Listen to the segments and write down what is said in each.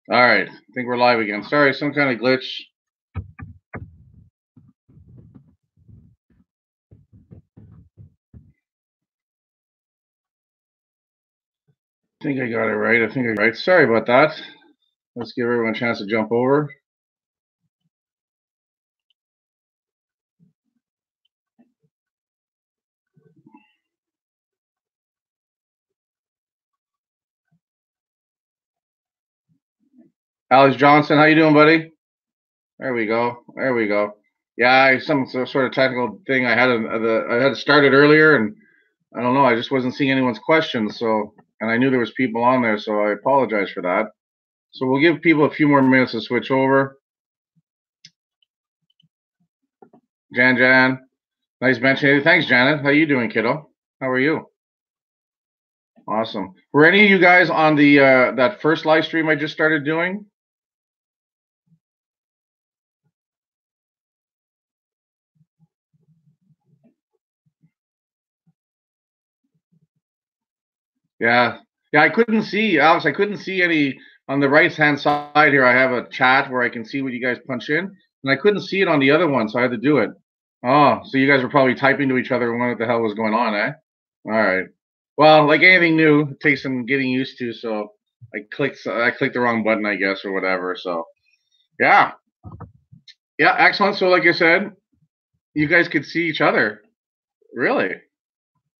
All right, I think we're live again. Sorry, some kind of glitch. I think I got it right. I think I got it right. Sorry about that. Let's give everyone a chance to jump over. Alex Johnson, how you doing, buddy? There we go. There we go. Yeah, some sort of technical thing. I had started earlier, and I don't know. I just wasn't seeing anyone's questions. So, and I knew there was people on there, so I apologize for that. So we'll give people a few more minutes to switch over. Jan, nice mentioning. Thanks, Janet. How you doing, kiddo? How are you? Awesome. Were any of you guys on the that first live stream I just started doing? Yeah. Yeah, I couldn't see, Alex, I couldn't see any on the right-hand side here. I have a chat where I can see what you guys punch in, and I couldn't see it on the other one, so I had to do it. Oh, so you guys were probably typing to each other and wondering what the hell was going on, eh? All right. Well, like anything new, it takes some getting used to, so I clicked the wrong button, I guess, or whatever. So, yeah. Yeah, excellent. So like I said, you guys could see each other. Really?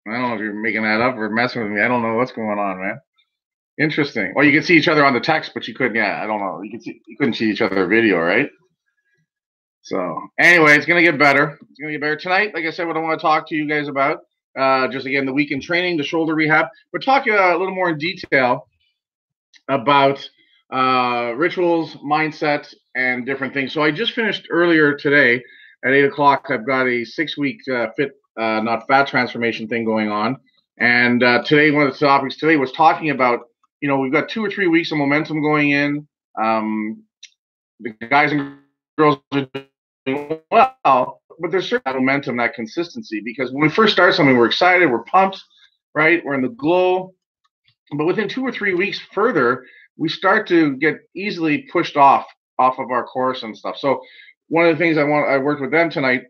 I don't know if you're making that up or messing with me. I don't know what's going on, man. Interesting. Well, you can see each other on the text, but you couldn't. Yeah, I don't know. You couldn't see each other video, right? So anyway, it's gonna get better. It's gonna get better tonight. Like I said, what I want to talk to you guys about, just again the weekend training, the shoulder rehab. But talk a little more in detail about rituals, mindset, and different things. So I just finished earlier today at 8 o'clock. I've got a 6 week fit, not fat transformation thing going on. And today, one of the topics today was talking about, we've got 2 or 3 weeks of momentum going in. The guys and girls are doing well, but there's certain momentum, that consistency, because when we first start something, we're excited, we're pumped, right? We're in the glow. But within 2 or 3 weeks further, we start to get easily pushed off of our course and stuff. So one of the things I worked with them tonight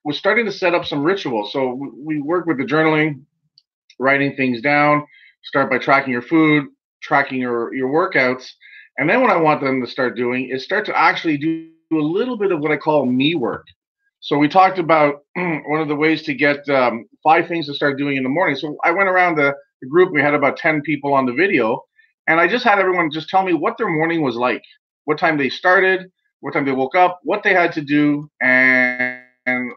was starting to set up some rituals. So we work with the journaling, writing things down, start by tracking your food, tracking your workouts. And then what I want them to start doing is start to actually do a little bit of what I call me work. So we talked about one of the ways to get 5 things to start doing in the morning. So I went around the group. We had about 10 people on the video, and I just had everyone just tell me what their morning was like, what time they started, what time they woke up, what they had to do, and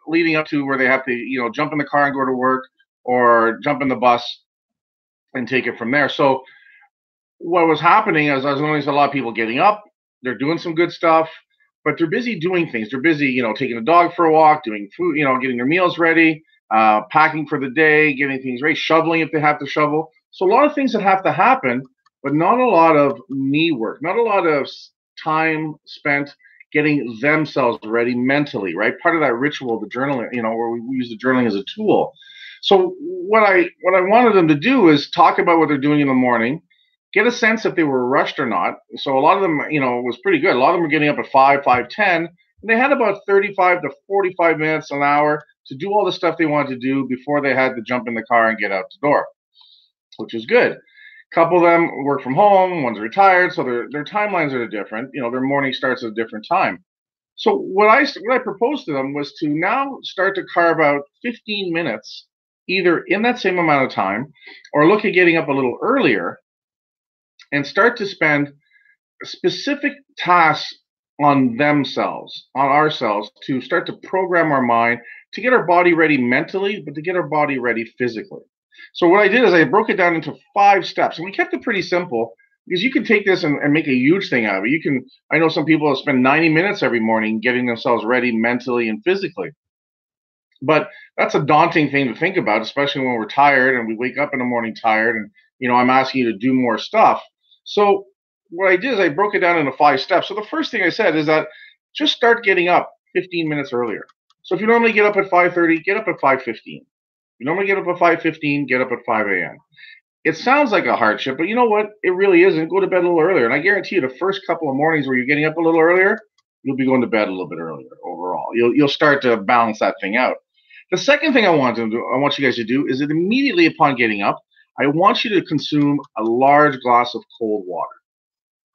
leading up to where they have to, jump in the car and go to work, or jump in the bus and take it from there. So what was happening is I was noticing a lot of people getting up, they're doing some good stuff, but they're busy doing things. They're busy, taking a dog for a walk, doing food, getting their meals ready, packing for the day, getting things ready, shoveling if they have to shovel. So a lot of things that have to happen, but not a lot of me work, not a lot of time spent getting themselves ready mentally, right? Part of that ritual, the journaling, where we use the journaling as a tool. So what I wanted them to do is talk about what they're doing in the morning, get a sense if they were rushed or not. So a lot of them, was pretty good. A lot of them were getting up at 5:10, and they had about 35 to 45 minutes, an hour to do all the stuff they wanted to do before they had to jump in the car and get out the door, which is good. A couple of them work from home, one's retired, so their timelines are different. Their morning starts at a different time. So what I proposed to them was to now start to carve out 15 minutes, either in that same amount of time, or look at getting up a little earlier and start to spend specific tasks on themselves, on ourselves, to start to program our mind, to get our body ready mentally, but to get our body ready physically. So what I did is I broke it down into 5 steps, and we kept it pretty simple, because you can take this and make a huge thing out of it. I know some people spend 90 minutes every morning getting themselves ready mentally and physically. But that's a daunting thing to think about, especially when we're tired and we wake up in the morning tired, and I'm asking you to do more stuff. So what I did is I broke it down into 5 steps. So the first thing I said is that just start getting up 15 minutes earlier. So if you normally get up at 5:30, get up at 5:15. You normally get up at 5:15, get up at 5 a.m. It sounds like a hardship, but you know what? It really isn't. Go to bed a little earlier. And I guarantee you the first couple of mornings where you're getting up a little earlier, you'll be going to bed a little bit earlier overall. You'll start to balance that thing out. The second thing I want you guys to do is that immediately upon getting up, I want you to consume a large glass of cold water.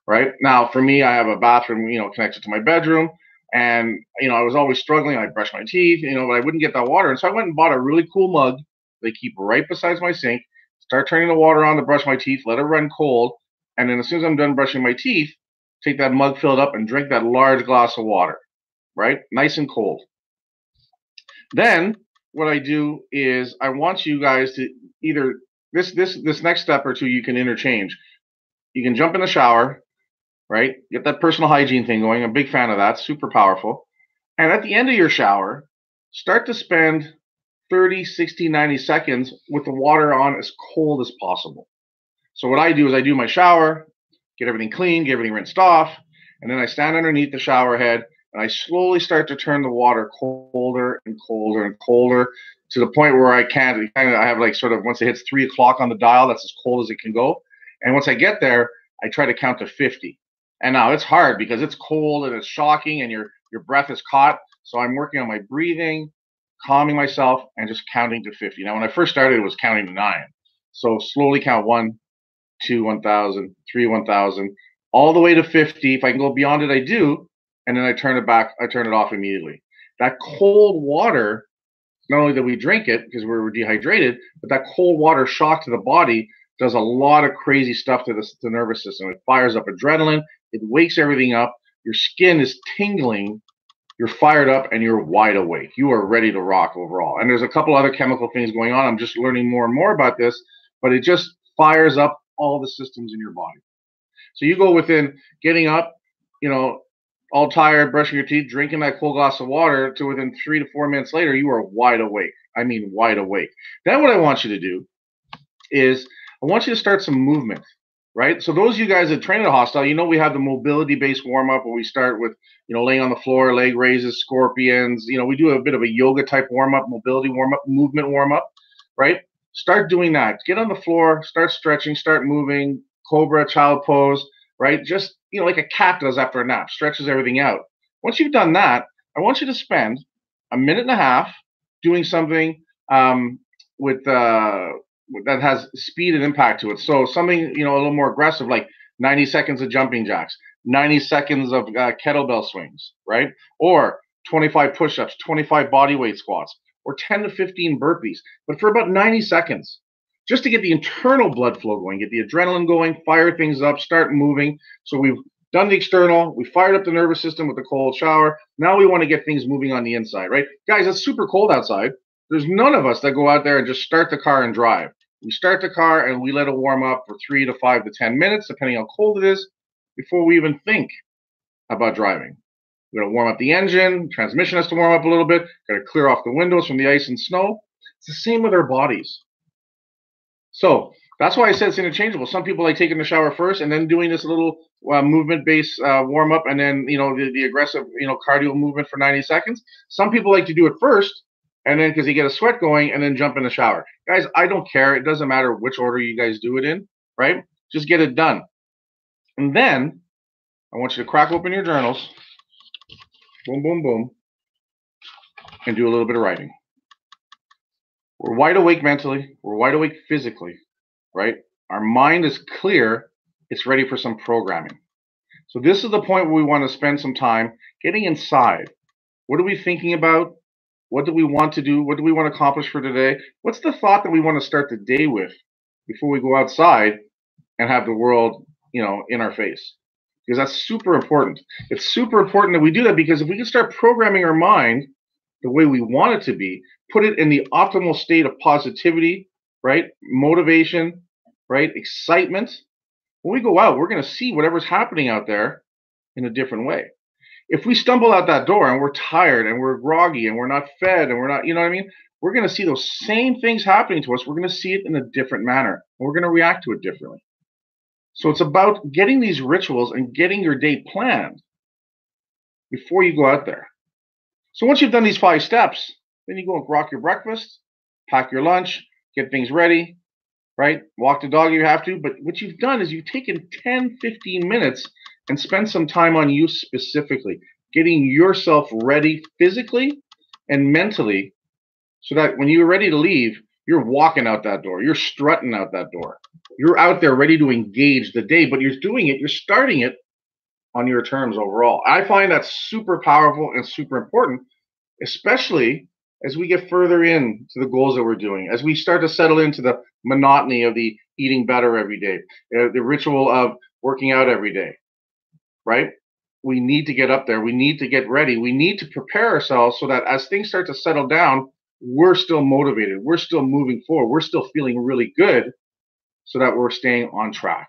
Right now, for me, I have a bathroom, connected to my bedroom, and I was always struggling. I brushed my teeth, but I wouldn't get that water, and so I went and bought a really cool mug. They keep right beside my sink. Start turning the water on to brush my teeth, let it run cold, and then as soon as I'm done brushing my teeth, take that mug, fill it up, and drink that large glass of water. Right, nice and cold. Then what I do is I want you guys to either this next step or two you can interchange. You can jump in the shower, right? Get that personal hygiene thing going. I'm a big fan of that. Super powerful. And at the end of your shower, start to spend 30, 60, 90 seconds with the water on as cold as possible. So what I do is I do my shower, get everything clean, get everything rinsed off, and then I stand underneath the shower head and I slowly start to turn the water colder and colder and colder to the point where I have like sort of once it hits 3 o'clock on the dial, that's as cold as it can go. And once I get there, I try to count to 50. And now it's hard because it's cold and it's shocking and your breath is caught. So I'm working on my breathing, calming myself, and just counting to 50. Now, when I first started, it was counting to 9. So slowly count 1, 2, 1,000, 3, 1,000, all the way to 50. If I can go beyond it, I do. And then I turn it back. I turn it off immediately. That cold water, not only that we drink it because we're dehydrated, but that cold water shock to the body does a lot of crazy stuff to the nervous system. It fires up adrenaline. It wakes everything up. Your skin is tingling. You're fired up and you're wide awake. You are ready to rock overall. And there's a couple other chemical things going on. I'm just learning more and more about this, but it just fires up all the systems in your body. So you go within getting up, all tired, brushing your teeth, drinking that cold glass of water to within 3 to 4 minutes later, you are wide awake. I mean, wide awake. Then what I want you to do is I want you to start some movement, right? So those of you guys that train at a hostile, we have the mobility-based warm-up where we start with, laying on the floor, leg raises, scorpions. We do a bit of a yoga type warm-up, mobility warm-up, movement warm-up, right? Start doing that. Get on the floor, start stretching, start moving, cobra, child pose, right? Just, like a cat does after a nap, stretches everything out. Once you've done that, I want you to spend a minute and a half doing something with that has speed and impact to it. So something, a little more aggressive, like 90 seconds of jumping jacks, 90 seconds of kettlebell swings, right? Or 25 push-ups, 25 body weight squats, or 10 to 15 burpees, but for about 90 seconds, just to get the internal blood flow going, get the adrenaline going, fire things up, start moving. So we've done the external, we fired up the nervous system with the cold shower. Now we want to get things moving on the inside, right? Guys, it's super cold outside. There's none of us that go out there and just start the car and drive. We start the car and we let it warm up for 3 to 5 to 10 minutes, depending how cold it is, before we even think about driving. We're going to warm up the engine. Transmission has to warm up a little bit. Got to clear off the windows from the ice and snow. It's the same with our bodies. So that's why I said it's interchangeable. Some people like taking the shower first and then doing this little movement-based warm-up and then, the aggressive, cardio movement for 90 seconds. Some people like to do it first and then because they get a sweat going and then jump in the shower. Guys, I don't care. It doesn't matter which order you guys do it in, right? Just get it done. And then I want you to crack open your journals. Boom, boom, boom. And do a little bit of writing. We're wide awake mentally. We're wide awake physically, right? Our mind is clear. It's ready for some programming. So this is the point where we want to spend some time getting inside. What are we thinking about? What do we want to do? What do we want to accomplish for today? What's the thought that we want to start the day with before we go outside and have the world, in our face? Because that's super important. It's super important that we do that because if we can start programming our mind the way we want it to be, put it in the optimal state of positivity, right? Motivation, right? Excitement. When we go out, we're going to see whatever's happening out there in a different way. If we stumble out that door and we're tired and we're groggy and we're not fed and we're not, we're going to see those same things happening to us. We're going to see it in a different manner. And we're going to react to it differently. So it's about getting these rituals and getting your day planned before you go out there. So once you've done these 5 steps, then you go and grok your breakfast, pack your lunch, get things ready, right? Walk the dog if you have to. But what you've done is you've taken 10, 15 minutes and spent some time on you specifically, getting yourself ready physically and mentally so that when you're ready to leave, you're walking out that door. You're strutting out that door. You're out there ready to engage the day, but you're doing it, you're starting it on your terms overall. I find that super powerful and super important, especially as we get further into the goals that we're doing, as we start to settle into the monotony of the eating better every day, the ritual of working out every day, right? We need to get up there. We need to get ready. We need to prepare ourselves so that as things start to settle down, we're still motivated. We're still moving forward. We're still feeling really good so that we're staying on track.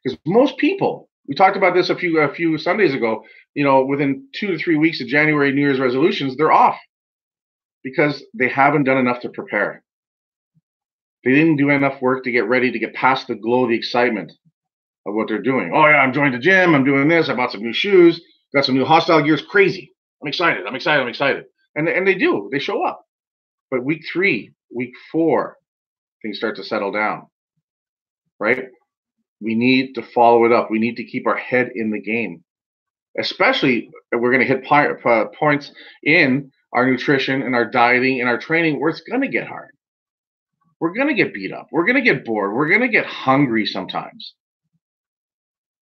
Because most people, we talked about this a few Sundays ago, within 2 to 3 weeks of January New Year's resolutions, they're off because they haven't done enough to prepare. They didn't do enough work to get ready to get past the glow, the excitement of what they're doing. Oh yeah, I'm joining the gym. I'm doing this. I bought some new shoes. Got some new hostile gear. It's crazy. I'm excited. I'm excited. I'm excited. And they do. They show up. But week 3, week 4, things start to settle down, right? We need to follow it up. We need to keep our head in the game, especially if we're going to hit points in our nutrition and our dieting and our training where it's going to get hard. We're going to get beat up. We're going to get bored. We're going to get hungry sometimes.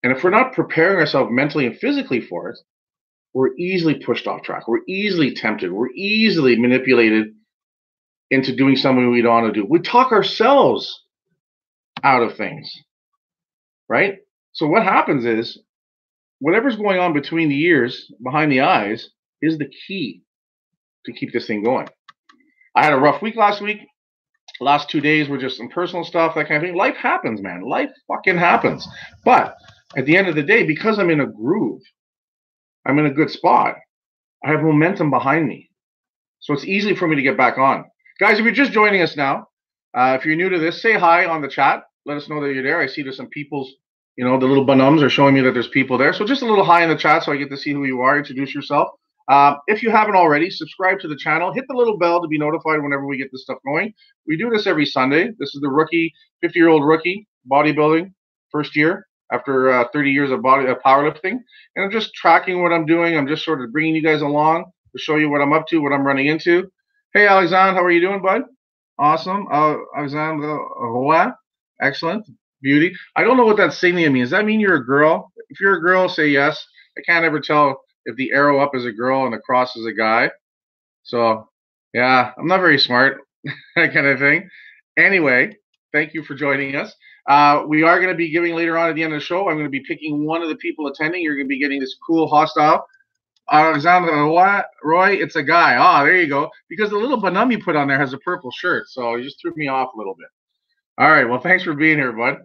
And if we're not preparing ourselves mentally and physically for it, we're easily pushed off track. We're easily tempted. We're easily manipulated into doing something we don't want to do. We talk ourselves out of things, right? So what happens is whatever's going on between the ears, behind the eyes, is the key to keep this thing going. I had a rough week last week. The last 2 days were just some personal stuff, that kind of thing. Life happens, man. Life fucking happens. But at the end of the day, because I'm in a groove, I'm in a good spot, I have momentum behind me. So it's easy for me to get back on. Guys, if you're just joining us now, if you're new to this, say hi on the chat. Let us know that you're there. I see there's some people's, the little bonums are showing me that there's people there. So just a little hi in the chat so I get to see who you are, introduce yourself. If you haven't already, subscribe to the channel. Hit the little bell to be notified whenever we get this stuff going. We do this every Sunday. This is the 50-year-old rookie bodybuilding, first year after 30 years of powerlifting. And I'm just tracking what I'm doing. I'm just sort of bringing you guys along to show you what I'm up to, what I'm running into. Hey, Alexandre, how are you doing, bud? Awesome. Alexandre Roy. Excellent. Beauty. I don't know what that signia means. Does that mean you're a girl? If you're a girl, say yes. I can't ever tell if the arrow up is a girl and the cross is a guy. So, yeah, I'm not very smart, that kind of thing. Anyway, thank you for joining us. We are going to be giving later on at the end of the show. I'm going to be picking one of the people attending. You're going to be getting this cool hostile. Alexandre Roy, it's a guy. Ah, there you go. Because the little bonum you put on there has a purple shirt. So you just threw me off a little bit. All right. Well, thanks for being here, bud.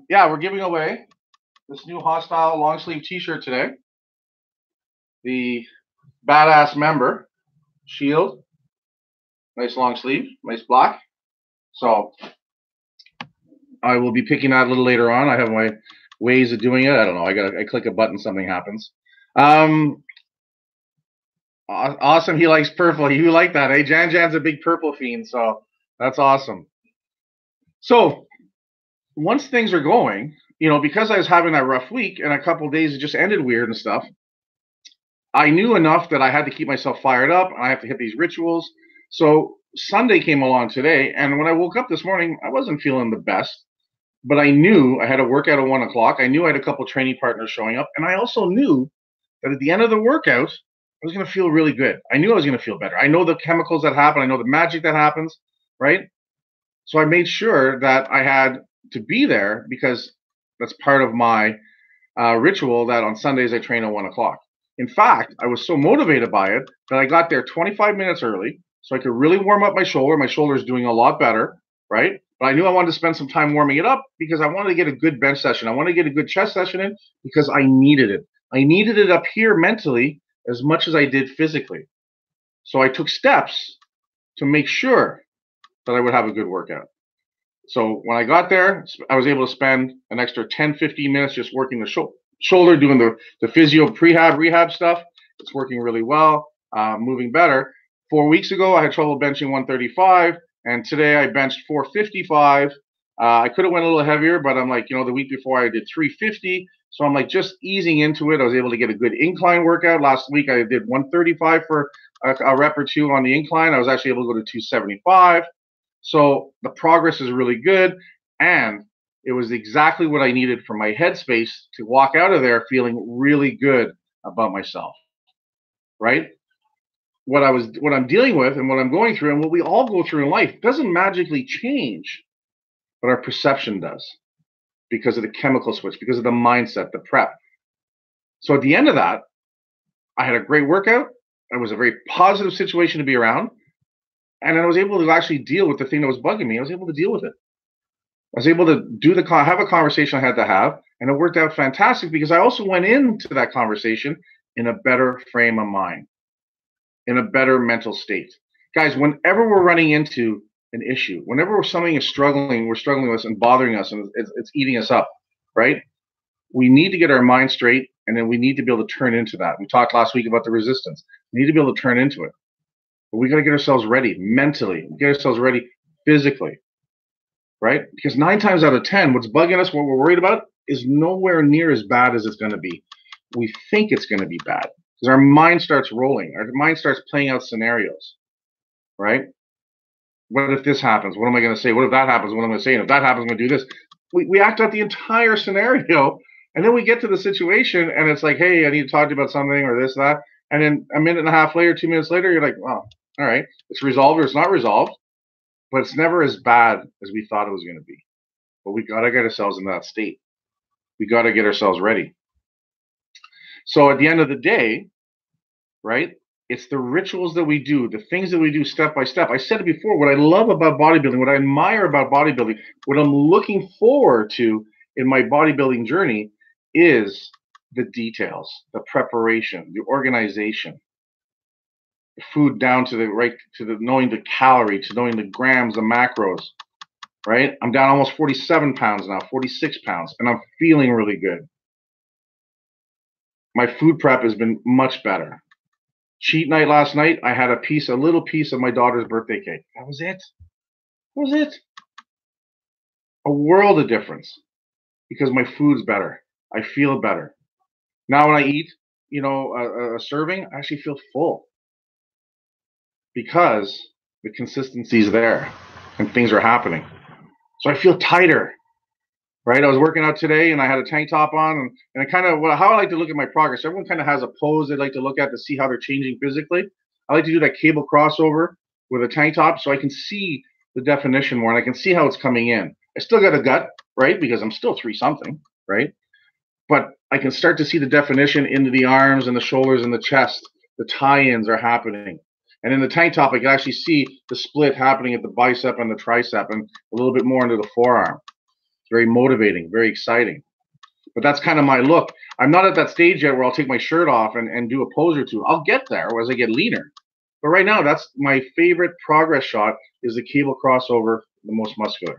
Yeah, we're giving away this new hostile long sleeve t-shirt today. The Badass Member Shield. Nice long sleeve. Nice black. So I will be picking that a little later on. I have my ways of doing it. I don't know. I click a button, something happens. Awesome. He likes purple. You like that, eh? Jan's a big purple fiend, so that's awesome. So once things are going, because I was having that rough week and a couple of days it just ended weird and stuff, I knew enough that I had to keep myself fired up. And I have to hit these rituals. So Sunday came along today, and when I woke up this morning, I wasn't feeling the best, but I knew I had a workout at 1 o'clock. I knew I had a couple of training partners showing up, and I also knew that at the end of the workout, I was going to feel really good. I knew I was going to feel better. I know the chemicals that happen. I know the magic that happens, right? So I made sure that I had to be there because that's part of my ritual that on Sundays I train at 1 o'clock. In fact, I was so motivated by it that I got there 25 minutes early so I could really warm up my shoulder. My shoulder is doing a lot better, right? But I knew I wanted to spend some time warming it up because I wanted to get a good bench session. I wanted to get a good chest session in because I needed it. I needed it up here mentally as much as I did physically. So I took steps to make sure that I would have a good workout. So when I got there, I was able to spend an extra 10, 15 minutes just working the shoulder, doing the physio rehab stuff. It's working really well, moving better. 4 weeks ago, I had trouble benching 135, And today I benched 455. I could have went a little heavier, but I'm like, the week before I did 350. So I'm like just easing into it. I was able to get a good incline workout. Last week I did 135 for a rep or two on the incline. I was actually able to go to 275. So the progress is really good. And it was exactly what I needed for my headspace to walk out of there feeling really good about myself, right? What I'm dealing with and what I'm going through and what we all go through in life doesn't magically change, but our perception does because of the chemical switch, because of the mindset, the prep. So at the end of that, I had a great workout. It was a very positive situation to be around. And I was able to actually deal with the thing that was bugging me. I was able to deal with it. I was able to have a conversation I had to have, and it worked out fantastic because I also went into that conversation in a better frame of mind, in a better mental state. Guys, whenever we're running into an issue, whenever something is we're struggling with and bothering us and it's eating us up, right? We need to get our mind straight, and then we need to be able to turn into that. We talked last week about the resistance. We need to be able to turn into it. But we got to get ourselves ready mentally, get ourselves ready physically, right? Because 9 times out of 10, what's bugging us, what we're worried about, is nowhere near as bad as it's going to be. We think it's going to be bad because our mind starts rolling. Our mind starts playing out scenarios, right? What if this happens? What am I going to say? What if that happens? What am I going to say? And if that happens, I'm going to do this. We act out the entire scenario, and then we get to the situation, and it's like, hey, I need to talk to you about something or this, that. And then a minute and a half later, 2 minutes later, you're like, wow, all right, it's resolved or it's not resolved, but it's never as bad as we thought it was going to be. But we got to get ourselves in that state. We got to get ourselves ready. So at the end of the day, right, it's the rituals that we do, the things that we do step by step. I said it before, what I love about bodybuilding, what I admire about bodybuilding, what I'm looking forward to in my bodybuilding journey is the details, the preparation, the organization, the food down to the knowing the calorie, to knowing the grams, the macros, right? I'm down almost 47 pounds now, 46 pounds, and I'm feeling really good. My food prep has been much better. Cheat night last night, I had a little piece of my daughter's birthday cake. That was it. That was it. A world of difference because my food's better. I feel better. Now when I eat, a serving, I actually feel full because the consistency is there and things are happening. So I feel tighter, right? I was working out today and I had a tank top on, and I kind of, how I like to look at my progress. Everyone kind of has a pose they like to look at to see how they're changing physically. I like to do that cable crossover with a tank top so I can see the definition more and I can see how it's coming in. I still got a gut, right? Because I'm still 3 something, right? But I can start to see the definition into the arms and the shoulders and the chest. The tie-ins are happening. And in the tank top, I can actually see the split happening at the bicep and the tricep and a little bit more into the forearm. It's very motivating, very exciting. But that's kind of my look. I'm not at that stage yet where I'll take my shirt off and do a pose or two. I'll get there as I get leaner. But right now, that's my favorite progress shot is the cable crossover, the most muscular.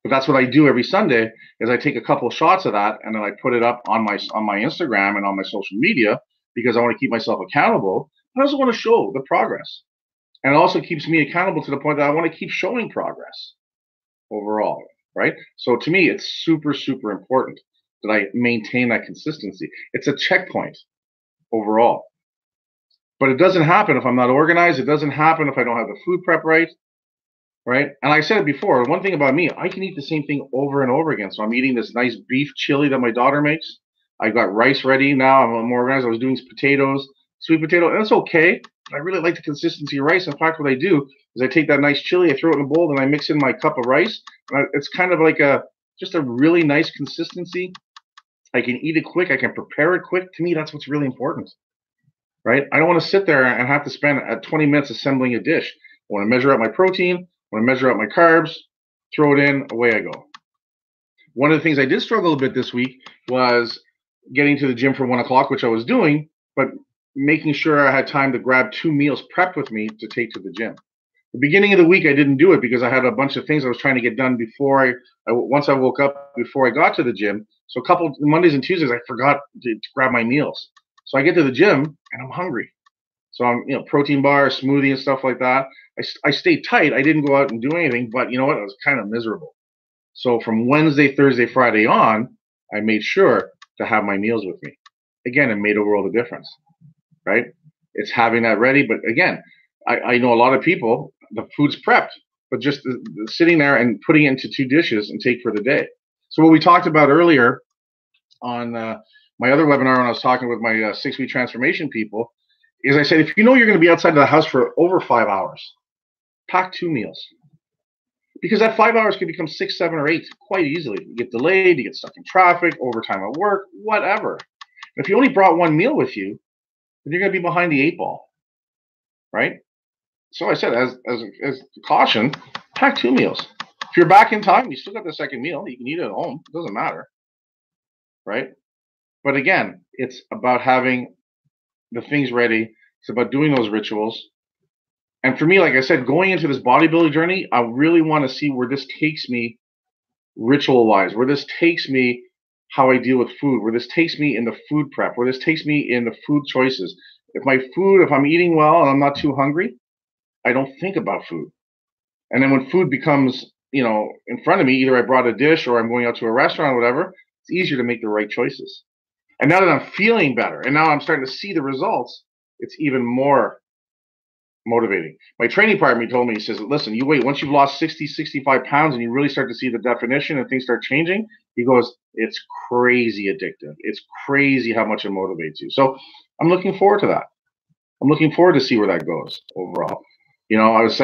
But that's what I do every Sunday is I take a couple of shots of that and then I put it up on my Instagram and on my social media because I want to keep myself accountable. I also want to show the progress. And it also keeps me accountable to the point that I want to keep showing progress overall, right? So to me, it's super, super important that I maintain that consistency. It's a checkpoint overall. But it doesn't happen if I'm not organized. It doesn't happen if I don't have the food prep right. Right? And I said it before, one thing about me, I can eat the same thing over and over again. So I'm eating this nice beef chili that my daughter makes. I got rice ready now. I'm more organized. I was doing potatoes, sweet potato, and it's okay. I really like the consistency of rice. In fact, what I do is I take that nice chili, I throw it in a bowl, and I mix in my cup of rice. And it's kind of like just a really nice consistency. I can eat it quick. I can prepare it quick. To me, that's what's really important, right? I don't want to sit there and have to spend 20 minutes assembling a dish. I want to measure out my protein. When I measure out my carbs, throw it in, away I go. One of the things I did struggle a bit this week was getting to the gym for 1 o'clock, which I was doing, but making sure I had time to grab 2 meals prepped with me to take to the gym. The beginning of the week, I didn't do it because I had a bunch of things I was trying to get done before once I woke up, before I got to the gym. So a couple Mondays and Tuesdays, I forgot to grab my meals. So I get to the gym and I'm hungry. So I'm, protein bar, smoothie and stuff like that. I stayed tight. I didn't go out and do anything, but you know what? I was kind of miserable. So from Wednesday, Thursday, Friday on, I made sure to have my meals with me. Again, it made a world of difference, right? It's having that ready. But again, I know a lot of people, the food's prepped, but just sitting there and putting it into 2 dishes and take for the day. So what we talked about earlier on my other webinar when I was talking with my 6-week transformation people is I said, if you know you're going to be outside of the house for over 5 hours, pack 2 meals. Because that 5 hours could become 6, 7, or 8 quite easily. You get delayed, you get stuck in traffic, overtime at work, whatever. And if you only brought 1 meal with you, then you're going to be behind the 8 ball, right? So I said, as caution, pack 2 meals. If you're back in time, you still got the second meal. You can eat it at home. It doesn't matter, right? But again, it's about having the things ready. It's about doing those rituals. And for me, like I said, going into this bodybuilding journey, I really want to see where this takes me ritual-wise, where this takes me how I deal with food, where this takes me in the food prep, where this takes me in the food choices. If I'm eating well and I'm not too hungry, I don't think about food. And then when food becomes, in front of me, either I brought a dish or I'm going out to a restaurant or whatever, it's easier to make the right choices. And now that I'm feeling better and now I'm starting to see the results, it's even more motivating. My training partner told me, he says, listen, you wait, once you've lost 60, 65 pounds and you really start to see the definition and things start changing, he goes, it's crazy addictive. It's crazy how much it motivates you. So I'm looking forward to that. I'm looking forward to see where that goes overall. I was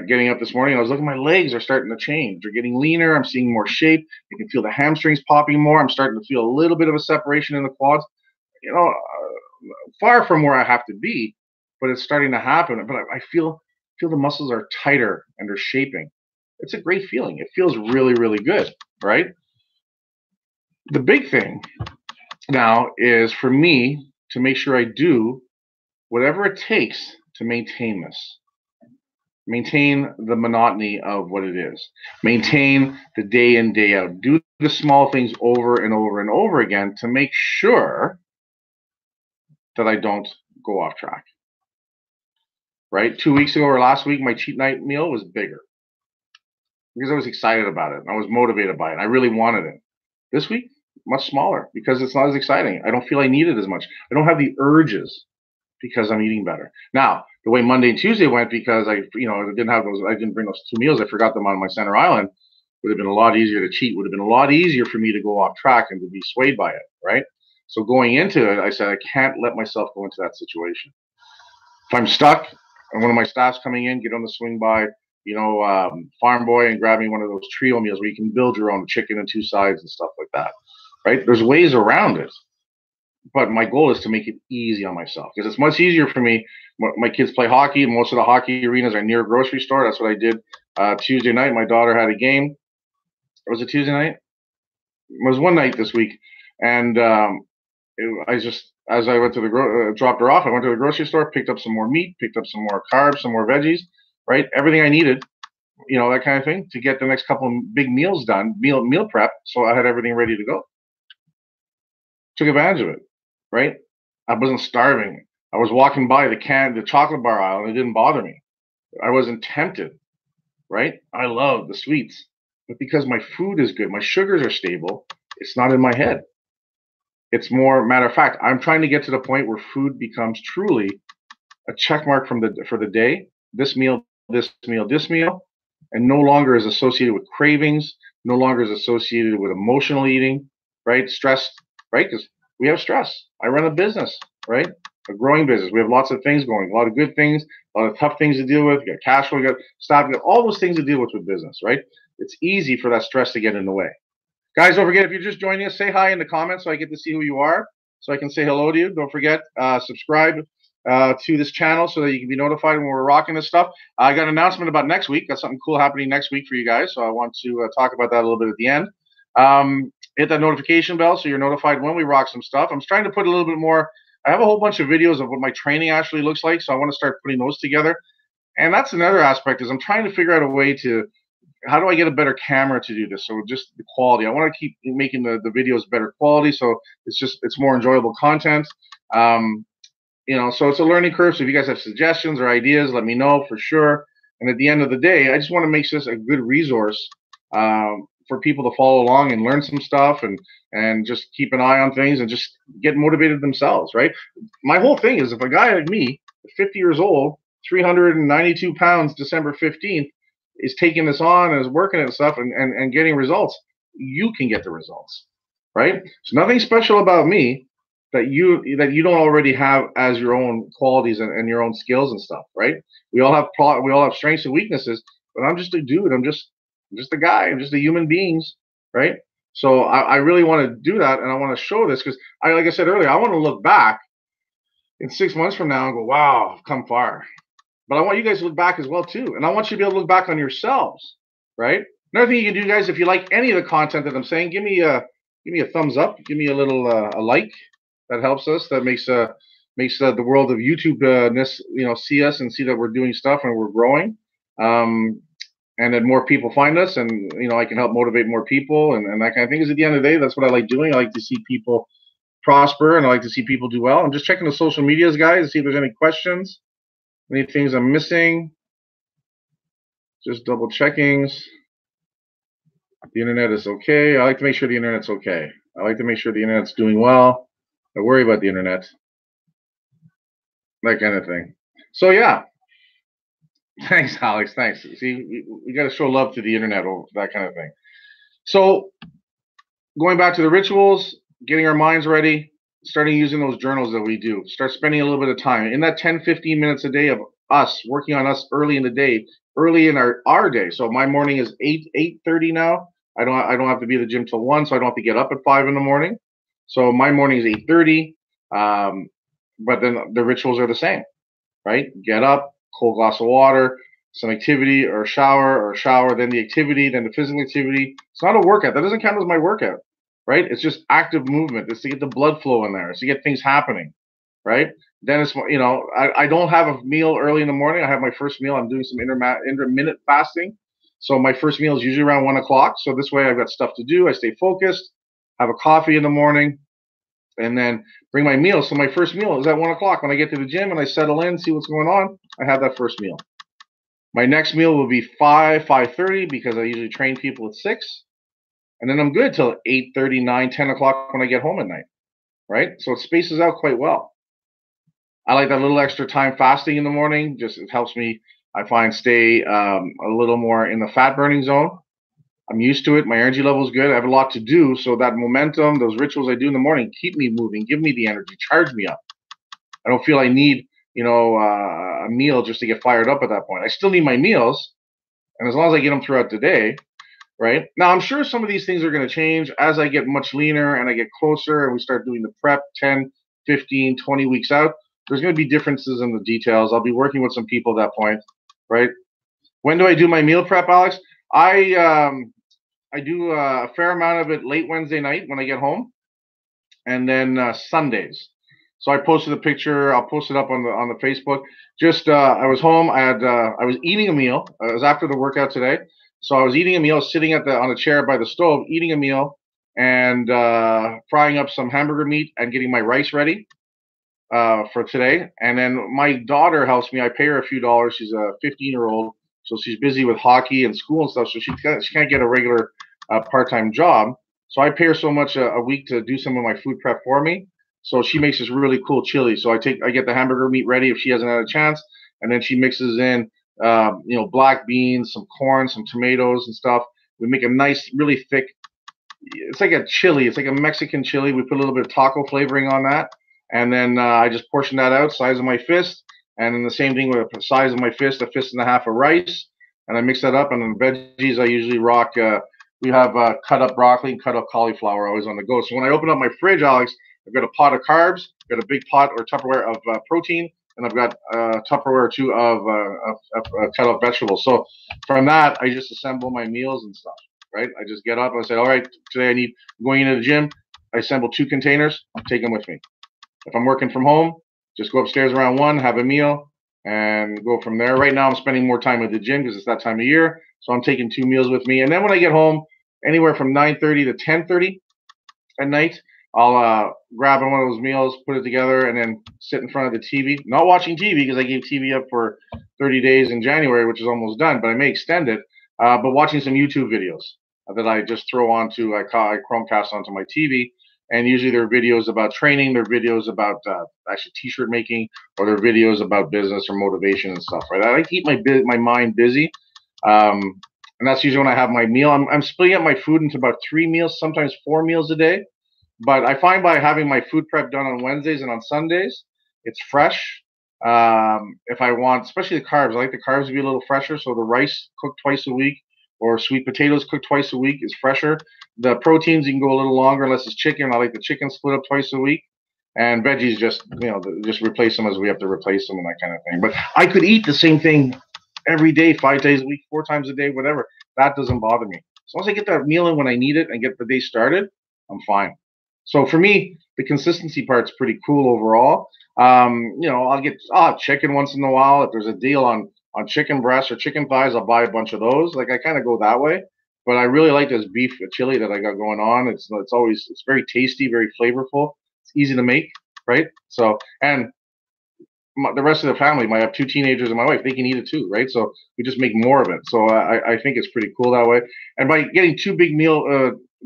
getting up this morning, I was looking, my legs are starting to change. They're getting leaner. I'm seeing more shape. I can feel the hamstrings popping more. I'm starting to feel a little bit of a separation in the quads. Far from where I have to be, but it's starting to happen. But I feel the muscles are tighter and they're shaping. It's a great feeling. It feels really, really good, right? The big thing now is for me to make sure I do whatever it takes to maintain this. Maintain the monotony of what it is. Maintain the day in, day out. Do the small things over and over and over again to make sure that I don't go off track. Right? 2 weeks ago or last week, my cheat night meal was bigger because I was excited about it. I was motivated by it. I really wanted it. This week, much smaller because it's not as exciting. I don't feel I need it as much. I don't have the urges because I'm eating better. Now, the way Monday and Tuesday went, because I didn't bring those 2 meals. I forgot them on my center island. Would have been a lot easier to cheat. Would have been a lot easier for me to go off track and to be swayed by it, right? So going into it, I said, I can't let myself go into that situation. If I'm stuck and one of my staff's coming in, get on the swing by, Farm Boy and grab me one of those trio meals where you can build your own chicken and 2 sides and stuff like that, right? There's ways around it. But my goal is to make it easy on myself because it's much easier for me. My kids play hockey, and most of the hockey arenas are near a grocery store. That's what I did Tuesday night. My daughter had a game. Was it Tuesday night? It was one night this week. And as I went to dropped her off, I went to the grocery store, picked up some more meat, picked up some more carbs, some more veggies, right? Everything I needed, that kind of thing to get the next couple of big meals done, meal prep. So I had everything ready to go. Took advantage of it. Right? I wasn't starving. I was walking by the chocolate bar aisle and it didn't bother me. I wasn't tempted, right? I love the sweets, but because my food is good, my sugars are stable, it's not in my head. It's more matter of fact, I'm trying to get to the point where food becomes truly a check mark for the day. This meal, this meal, this meal, and no longer is associated with cravings, no longer is associated with emotional eating, right? Stress, right? Because we have stress. I run a business, right? A growing business. We have lots of things going, a lot of good things, a lot of tough things to deal with. You got cash flow, you got staff, you got all those things to deal with business, right? It's easy for that stress to get in the way. Guys, don't forget, if you're just joining us, say hi in the comments so I get to see who you are, so I can say hello to you. Don't forget, subscribe to this channel so that you can be notified when we're rocking this stuff. I got an announcement about next week. Got something cool happening next week for you guys, so I want to talk about that a little bit at the end. Hit that notification bell so you're notified when we rock some stuff. I'm trying to put a little bit more. I have a whole bunch of videos of what my training actually looks like, so I want to start putting those together. And that's another aspect is I'm trying to figure out a way to, how do I get a better camera to do this? So just the quality. I want to keep making the videos better quality, so it's more enjoyable content. so it's a learning curve. So if you guys have suggestions or ideas, let me know for sure. And at the end of the day, I just want to make this a good resource for people to follow along and learn some stuff and just keep an eye on things and just get motivated themselves, right? My whole thing is if a guy like me, 50 years old, 392 pounds, December 15th, is taking this on and is working and stuff and getting results, you can get the results, right? There's nothing special about me that you don't already have as your own qualities and your own skills and stuff, right? We all have strengths and weaknesses, but I'm just a dude. I'm just a guy. I'm just a human beings, right? So I really want to do that, and I want to show this because like I said earlier, I want to look back in 6 months from now and go, wow, I've come far. But I want you guys to look back as well too, and I want you to be able to look back on yourselves, right? Another thing you can do, guys, if you like any of the content that I'm saying, give me a thumbs up, give me a little a like. That helps us. That makes the world of YouTube see us and see that we're doing stuff and we're growing, and then more people find us, and I can help motivate more people and that kind of thing. Because at the end of the day, that's what I like doing. I like to see people prosper, and I like to see people do well. I'm just checking the social medias, guys, to see if there's any questions, any things I'm missing. Just double checking. The internet is okay. I like to make sure the internet's okay. I like to make sure the internet's doing well. I worry about the internet, that kind of thing. So yeah, thanks, Alex. Thanks. See, we got to show love to the internet, that kind of thing. So going back to the rituals, getting our minds ready, starting using those journals that we do. Start spending a little bit of time in that 10-15 minutes a day of us working on us early in the day, early in our day. So my morning is 8:30 now. I don't have to be at the gym till 1, so I don't have to get up at 5 in the morning. So my morning is 8:30, but then the rituals are the same, right? Get up, cold glass of water, some activity or shower, then the activity, then the physical activity. It's not a workout. That doesn't count as my workout, right? It's just active movement. It's to get the blood flow in there. It's to get things happening, right? Then it's, I don't have a meal early in the morning. I have my first meal. I'm doing some intermittent fasting. So my first meal is usually around 1 o'clock. So this way I've got stuff to do. I stay focused. Have a coffee in the morning, and then bring my meal. So my first meal is at 1 o'clock. When I get to the gym and I settle in, see what's going on, I have that first meal. My next meal will be 5:30 because I usually train people at 6. And then I'm good till 8:30, 9, 10 o'clock when I get home at night, right? So it spaces out quite well. I like that little extra time fasting in the morning. Just it helps me, I find, stay a little more in the fat burning zone. I'm used to it. My energy level is good. I have a lot to do. So that momentum, those rituals I do in the morning, keep me moving, give me the energy, charge me up. I don't feel I need, a meal just to get fired up at that point. I still need my meals. And as long as I get them throughout the day, right? Now, I'm sure some of these things are going to change as I get much leaner and I get closer and we start doing the prep 10, 15, 20 weeks out. There's going to be differences in the details. I'll be working with some people at that point, right? When do I do my meal prep, Alex? I do a fair amount of it late Wednesday night when I get home, and then Sundays. So I posted a picture. I'll post it up on the Facebook. Just I was home. I was eating a meal. It was after the workout today, so I was eating a meal, sitting on a chair by the stove, eating a meal, and frying up some hamburger meat and getting my rice ready for today. And then my daughter helps me. I pay her a few dollars. She's a 15-year-old. So she's busy with hockey and school and stuff, so she can't get a regular part-time job. So I pay her so much a week to do some of my food prep for me. So she makes this really cool chili. So I get the hamburger meat ready if she hasn't had a chance, and then she mixes in black beans, some corn, some tomatoes and stuff. We make a nice, really thick. It's like a chili. It's like a Mexican chili. We put a little bit of taco flavoring on that, and then I just portion that out, size of my fist. And then the same thing with the size of my fist, a fist and a half of rice. And I mix that up. And then veggies, I usually rock, we have cut up broccoli and cut up cauliflower always on the go. So when I open up my fridge, Alex, I've got a pot of carbs, I've got a big pot or Tupperware of protein, and I've got a Tupperware or two of cut up vegetables. So from that, I just assemble my meals and stuff, right? I just get up and I say, all right, today I'm going into the gym. I assemble 2 containers, take them with me. If I'm working from home, just go upstairs around 1, have a meal, and go from there. Right now, I'm spending more time at the gym because it's that time of year. So I'm taking 2 meals with me. And then when I get home, anywhere from 9:30 to 10:30 at night, I'll grab one of those meals, put it together, and then sit in front of the TV. Not watching TV because I gave TV up for 30 days in January, which is almost done, but I may extend it. But watching some YouTube videos that I just throw onto, I Chromecast onto my TV. And usually there are videos about training, there are videos about actually t-shirt making, or there are videos about business or motivation and stuff, right? I like to keep my mind busy. And that's usually when I have my meal. I'm splitting up my food into about 3 meals, sometimes 4 meals a day. But I find by having my food prep done on Wednesdays and on Sundays, it's fresh. If I want, especially the carbs, I like the carbs to be a little fresher. So the rice cooked twice a week, or sweet potatoes cooked twice a week is fresher. The proteins, you can go a little longer unless it's chicken. I like the chicken split up twice a week. And veggies, just replace them as we have to replace them and that kind of thing. But I could eat the same thing every day, 5 days a week, 4 times a day, whatever. That doesn't bother me. As long as I get that meal in when I need it and get the day started, I'm fine. So for me, the consistency part's pretty cool overall. I'll have chicken once in a while. If there's a deal on chicken breasts or chicken thighs, I'll buy a bunch of those. Like I kind of go that way. But I really like this beef chili that I got going on. It's very tasty, very flavorful. It's easy to make, right? So, and the rest of the family, I have 2 teenagers and my wife, they can eat it too, right? So we just make more of it. So I think it's pretty cool that way. And by getting 2 big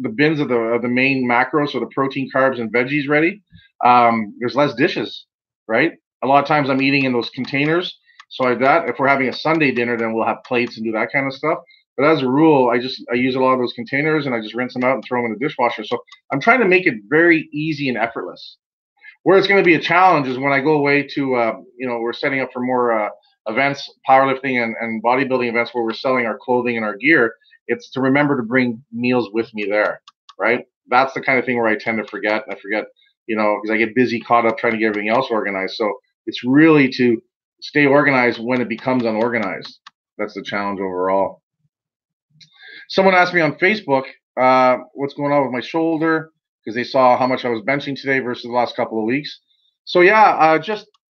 the bins of the main macros, so the protein, carbs, and veggies ready, there's less dishes, right? A lot of times I'm eating in those containers. So if we're having a Sunday dinner, then we'll have plates and do that kind of stuff. But as a rule, I use a lot of those containers and I just rinse them out and throw them in the dishwasher. So I'm trying to make it very easy and effortless. Where it's going to be a challenge is when I go away to, we're setting up for more events, powerlifting and bodybuilding events where we're selling our clothing and our gear. It's to remember to bring meals with me there, right? That's the kind of thing where I tend to forget. I forget, because I get busy, caught up trying to get everything else organized. So it's really to stay organized when it becomes unorganized. That's the challenge overall. Someone asked me on Facebook what's going on with my shoulder, because they saw how much I was benching today versus the last couple of weeks. So yeah,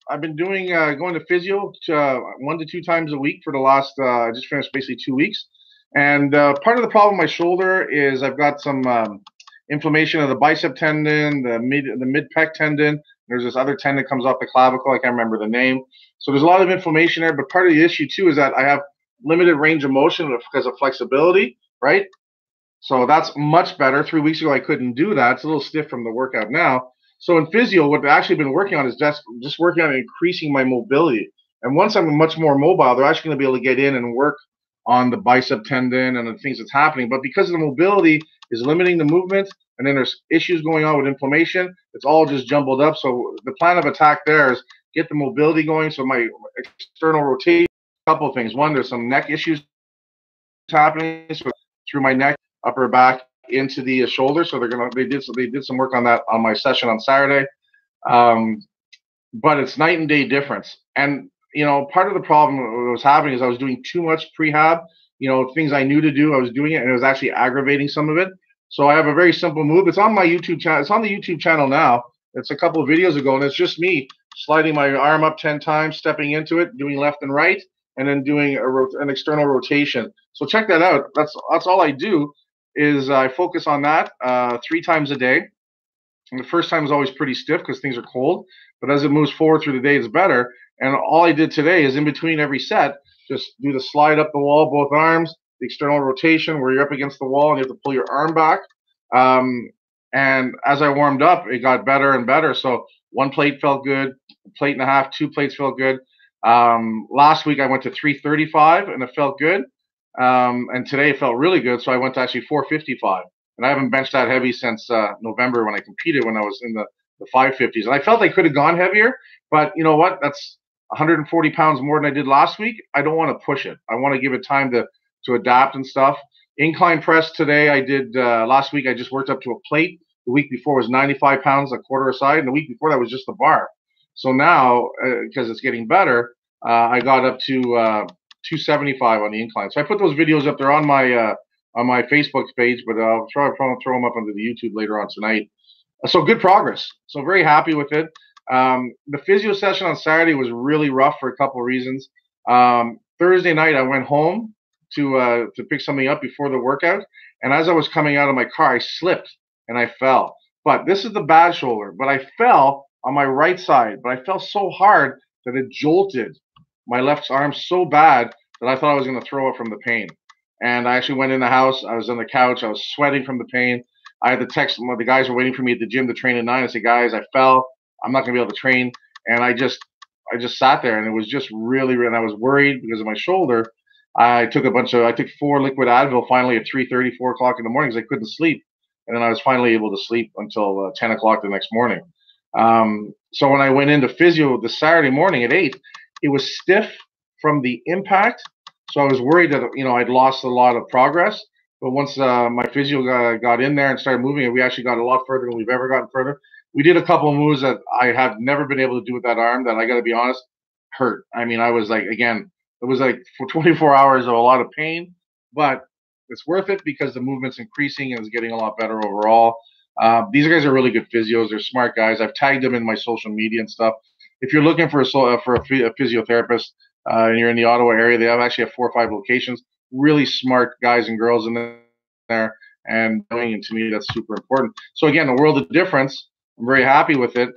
I've been doing going to physio 1 to 2 times a week for the last I just finished basically 2 weeks. And part of the problem with my shoulder is I've got some inflammation of the bicep tendon, the mid pec tendon. There's this other tendon that comes off the clavicle. I can't remember the name. So there's a lot of inflammation there. But part of the issue too is that I have limited range of motion because of flexibility, right? So that's much better. 3 weeks ago, I couldn't do that. It's a little stiff from the workout now. So in physio, what I've actually been working on is just working on increasing my mobility. And once I'm much more mobile, they're actually going to be able to get in and work on the bicep tendon and the things that's happening. But because the mobility is limiting the movement, and then there's issues going on with inflammation, it's all just jumbled up. So the plan of attack there is get the mobility going. So my external rotation, a couple of things. One, there's some neck issues happening through my neck, upper back into the shoulder. So they did some work on that on my session on Saturday. But it's night and day difference. And part of the problem that was happening is I was doing too much prehab, things I knew to do. I was doing it and it was actually aggravating some of it. So I have a very simple move. It's on my YouTube channel. It's on the YouTube channel now. It's a couple of videos ago, and it's just me sliding my arm up 10 times, stepping into it, doing left and right, and then doing an external rotation. So check that out. That's all I do is I focus on that 3 times a day. And the first time is always pretty stiff because things are cold. But as it moves forward through the day, it's better. And all I did today is in between every set, just do the slide up the wall, both arms, the external rotation where you're up against the wall and you have to pull your arm back. And as I warmed up, it got better and better. So 1 plate felt good, 1.5 plates, 2 plates felt good. Last week I went to 335 and it felt good. And today it felt really good. So I went to actually 455. And I haven't benched that heavy since November when I competed, when I was in the 550s. And I felt I could have gone heavier, but you know what? That's 140 pounds more than I did last week. I don't want to push it. I want to give it time to adapt and stuff. Incline press today I did last week. I just worked up to a plate. The week before was 95 pounds, a quarter aside. And the week before that was just the bar. So now, because it's getting better, I got up to 275 on the incline. So I put those videos up there on my Facebook page, but I'll try to throw them up onto the YouTube later on tonight. So good progress. So very happy with it. The physio session on Saturday was really rough for a couple of reasons. Thursday night, I went home to pick something up before the workout. And as I was coming out of my car, I slipped and I fell. But this is the bad shoulder. But I fell on my right side, but I fell so hard that it jolted my left arm so bad that I thought I was going to throw up from the pain. And I actually went in the house. I was on the couch. I was sweating from the pain. I had to text them. The guys were waiting for me at the gym to train at 9. I said, guys, I fell. I'm not going to be able to train. And I just sat there, and it was just really, and I was worried because of my shoulder. I took 4 liquid Advil finally at 3:30, 4 o'clock in the morning because I couldn't sleep. And then I was finally able to sleep until 10 o'clock the next morning. So when I went into physio the Saturday morning at 8, it was stiff from the impact. So I was worried that, I'd lost a lot of progress. But once my physio got in there and started moving it, we actually got a lot further than we've ever gotten further. We did a couple of moves that I have never been able to do with that arm that I got to be honest, hurt. I mean, I was like, again, it was like for 24 hours of a lot of pain, but it's worth it because the movement's increasing and it's getting a lot better overall. These guys are really good physios. They're smart guys. I've tagged them in my social media and stuff. If you're looking for a physiotherapist and you're in the Ottawa area, they actually have 4 or 5 locations. Really smart guys and girls in there, and to me that's super important. So again, a world of difference. I'm very happy with it,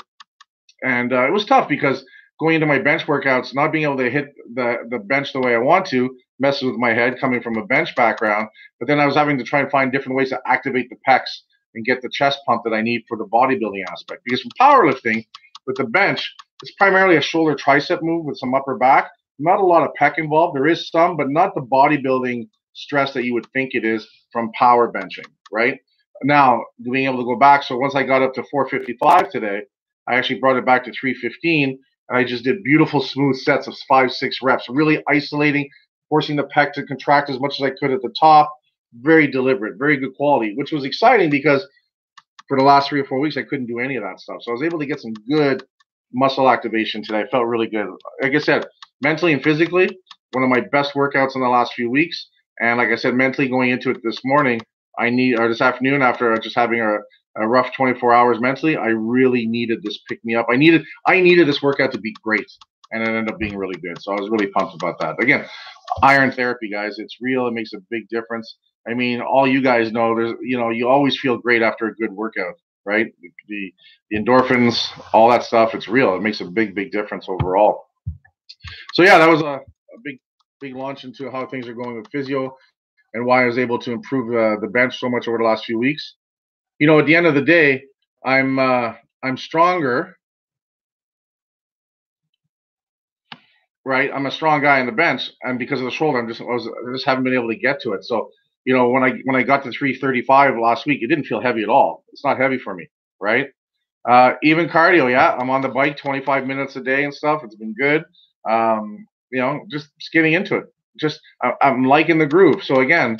and it was tough because going into my bench workouts, not being able to hit the bench the way I want to, messes with my head coming from a bench background. But then I was having to try and find different ways to activate the pecs and get the chest pump that I need for the bodybuilding aspect. Because from powerlifting, with the bench, it's primarily a shoulder tricep move with some upper back. Not a lot of pec involved. There is some, but not the bodybuilding stress that you would think it is from power benching, right? Now, being able to go back. So once I got up to 455 today, I actually brought it back to 315, and I just did beautiful, smooth sets of 5, 6 reps, really isolating, forcing the pec to contract as much as I could at the top. Very deliberate, very good quality, which was exciting because for the last 3 or 4 weeks, I couldn't do any of that stuff. So I was able to get some good muscle activation today. I felt really good. Like I said, mentally and physically, one of my best workouts in the last few weeks. And like I said, mentally going into it this morning, this afternoon after just having a rough 24 hours mentally, I really needed this pick me up. I needed this workout to be great, and it ended up being really good. So I was really pumped about that. Again, iron therapy, guys, it's real. It makes a big difference. I mean, all you guys know, you always feel great after a good workout, right? The endorphins, all that stuff, it's real. It makes a big, big difference overall. So yeah, that was a big launch into how things are going with physio and why I was able to improve the bench so much over the last few weeks. At the end of the day, I'm stronger, right? I'm a strong guy on the bench, and because of the shoulder, I just haven't been able to get to it. So, when I got to 335 last week, it didn't feel heavy at all. It's not heavy for me, right? Even cardio, yeah, I'm on the bike 25 minutes a day and stuff. It's been good. Just getting into it. I'm liking the groove. So again,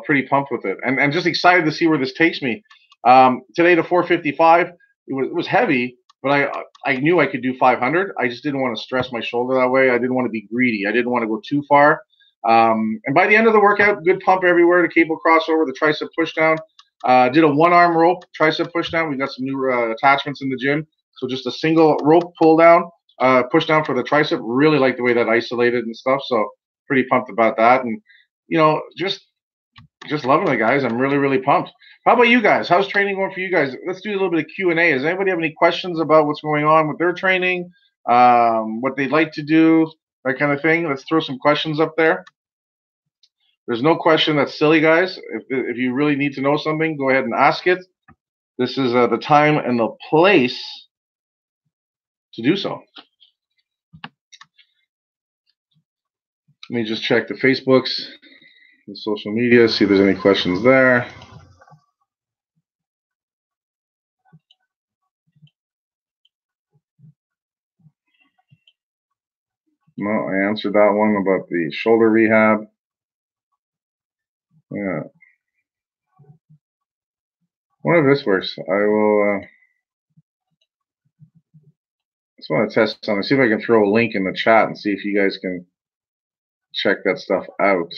pretty pumped with it, and just excited to see where this takes me. Today to 455, it was heavy, but I knew I could do 500. I just didn't want to stress my shoulder that way. I didn't want to be greedy. I didn't want to go too far. And by the end of the workout, good pump everywhere. The cable crossover, the tricep pushdown. Did a 1-arm rope tricep pushdown. We got some new attachments in the gym. So just a single rope pull down, push down for the tricep. Really like the way that isolated and stuff. So pretty pumped about that. And, just loving it, guys. I'm really, really pumped. How about you guys? How's training going for you guys? Let's do a little bit of Q&A. Does anybody have any questions about what's going on with their training, what they'd like to do, that kind of thing? Let's throw some questions up there. There's no question that's silly, guys. If you really need to know something, go ahead and ask it. This is the time and the place to do so. Let me just check the Facebooks, the social media, see if there's any questions there. No, I answered that one about the shoulder rehab. Yeah. I wonder if this works. I will just want to test something. See if I can throw a link in the chat and see if you guys can check that stuff out.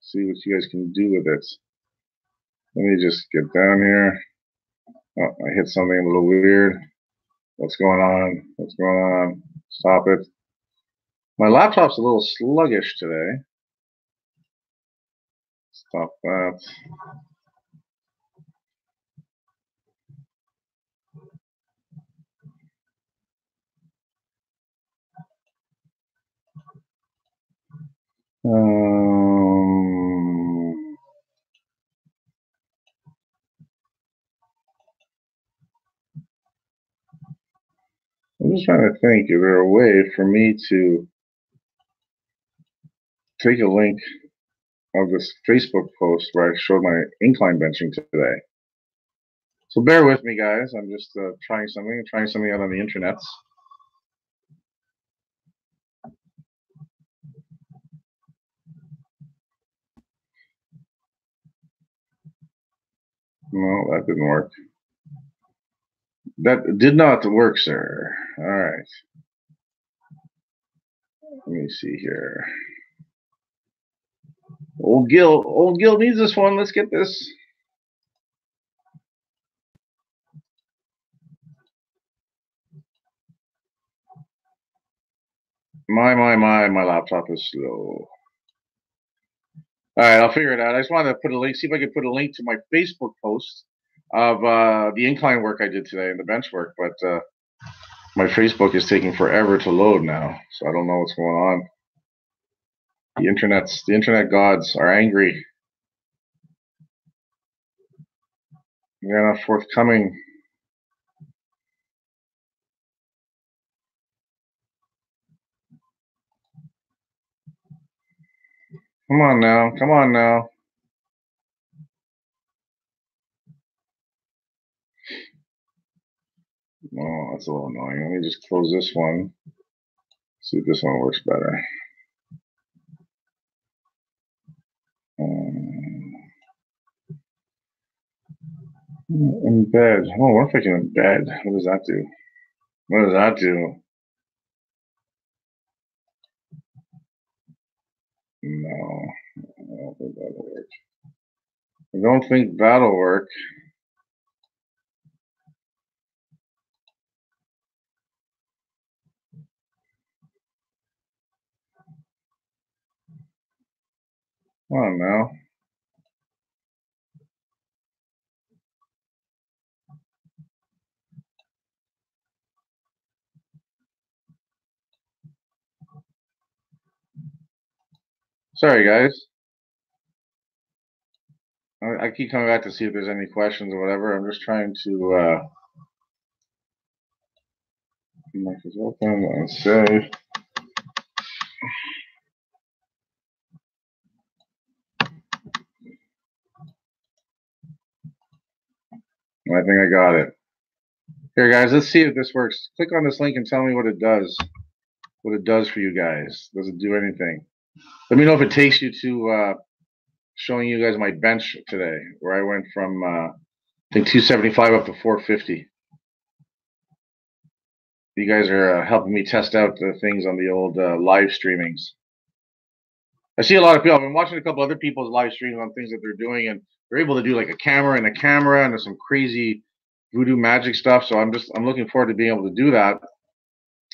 See what you guys can do with it. Let me just get down here. Oh, I hit something a little weird. What's going on? What's going on? Stop it. My laptop's a little sluggish today. Stop that. I'm just trying to think, is there a way for me to take a link of this Facebook post where I showed my incline benching today? So bear with me, guys. I'm just trying something out on the internet. No, that didn't work. That did not work, sir. All right. Let me see here. Old Gil needs this one. Let's get this. My laptop is slow. All right, I'll figure it out. I just wanted to put a link, see if I could put a link to my Facebook post of the incline work I did today and the bench work, but my Facebook is taking forever to load now, so I don't know what's going on. The internet gods are angry. They're not forthcoming. Come on now. Come on now. Oh, that's a little annoying. Let me just close this one. See if this one works better. Embed. Oh, what if I can embed? What does that do? What does that do? No, I don't think that'll work. I don't think that'll work. Come on now. Sorry, guys. I keep coming back to see if there's any questions or whatever. I'm just trying to mic is open and save. I think I got it. Here, guys, let's see if this works. Click on this link and tell me what it does. What it does for you guys. Does it do anything? Let me know if it takes you to showing you guys my bench today, where I went from I think 275 up to 450. You guys are helping me test out the things on the old live streamings. I see a lot of people. I've been watching a couple other people's live streams on things that they're doing, and they're able to do like a camera, and there's some crazy voodoo magic stuff. So I'm looking forward to being able to do that.